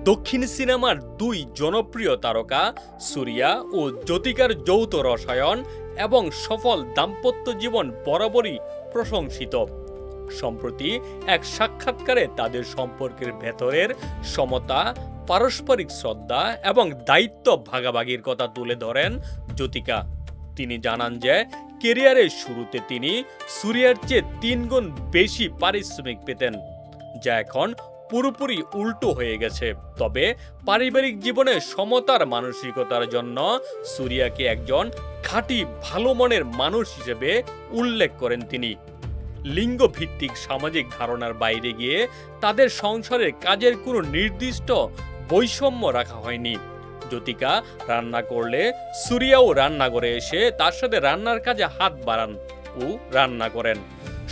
দক্ষিণ সিনেমার দুই জনপ্রিয় তারকা সুরিয়া ও জ্যোতিকার যৌথ রসায়ন এবং সফল দাম্পত্য জীবন বরাবরই প্রশংসিত। সম্প্রতি এক সাক্ষাৎকারে তাদের সম্পর্কের ভেতরের সমতা, পারস্পরিক শ্রদ্ধা এবং দায়িত্ব ভাগাভাগির কথা তুলে ধরেন জ্যোতিকা। তিনি জানান যে ক্যারিয়ারের শুরুতে তিনি সুরিয়ার চেয়ে 3 গুণ বেশি পারিশ্রমিক পেতেন, যা এখন পুরোপুরি উল্টো হয়ে গেছে। তবে পারিবারিক জীবনে সমতার মানসিকতার জন্য সুরিয়াকে একজন খাঁটি ভালো মনের মানুষ হিসেবে উল্লেখ করেন তিনি। লিঙ্গ ভিত্তিক সামাজিক ধারণার বাইরে গিয়ে তাদের সংসারের কাজের কোনো নির্দিষ্ট বৈষম্য রাখা হয়নি। জ্যোতিকা রান্না করলে সুরিয়াও রান্নাঘরে এসে তার সাথে রান্নার কাজে হাত বাড়ান ও রান্না করেন।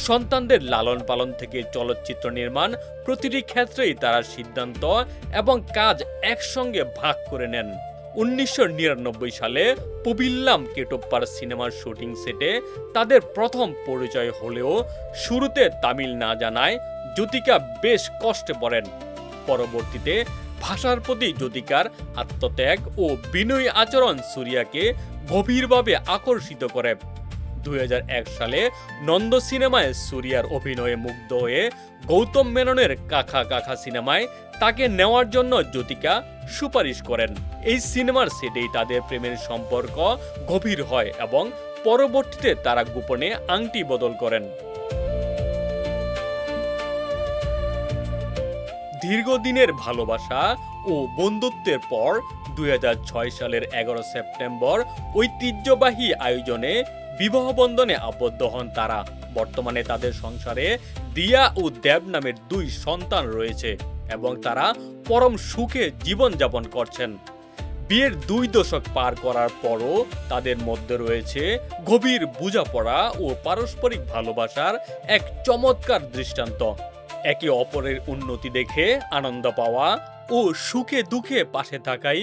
সন্তানদের লালন পালন থেকে চলচ্চিত্র নির্মাণ, প্রতিটি ক্ষেত্রেই তারা সিদ্ধান্ত এবং কাজ একসঙ্গে ভাগ করে নেন। 1999 সালে পুবিল্লাম কেটোপ্পার সিনেমার শুটিং সেটে তাদের প্রথম পরিচয় হলেও শুরুতে তামিল না জানায় জ্যোতিকা বেশ কষ্টে পড়েন। পরবর্তীতে ভাষার প্রতি জ্যোতিকার আত্মত্যাগ ও বিনয়ী আচরণ সুরিয়াকে গভীরভাবে আকর্ষিত করে। 2001 সালে নন্দ সিনেমায় সুরিয়ার অভিনয়ে মুগ্ধ হয়ে গৌতম মেননের কাকা কাকা সিনেমায় তাকে নেওয়ার জন্য জ্যোতিকা সুপারিশ করেন। এই সিনেমার সেটেই তাদের প্রেমের সম্পর্ক গভীর হয় এবং পরবর্তীতে তারা গোপনে আংটি বদল করেন। দীর্ঘদিনের ভালোবাসা ও বন্ধুত্বের পর 2006 সালের 11 সেপ্টেম্বর ঐতিহ্যবাহী আয়োজনে বিবাহ বন্ধনে আবদ্ধ হন তারা। বর্তমানে তাদের সংসারে দিয়া ও দেব নামের 2 সন্তান রয়েছে এবং তারা পরম সুখে জীবনযাপন করছেন। বিয়ের 2 দশক পার করার পরও তাদের মধ্যে রয়েছে গভীর বোঝাপড়া ও পারস্পরিক ভালোবাসার এক চমৎকার দৃষ্টান্ত। একে অপরের উন্নতি দেখে আনন্দ পাওয়া ও সুখে দুঃখে পাশে থাকাই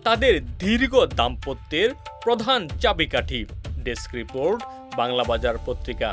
তাদের দীর্ঘ দাম্পত্যের প্রধান চাবিকাঠি। ডেস্ক রিপোর্ট, বাংলা বাজার পত্রিকা।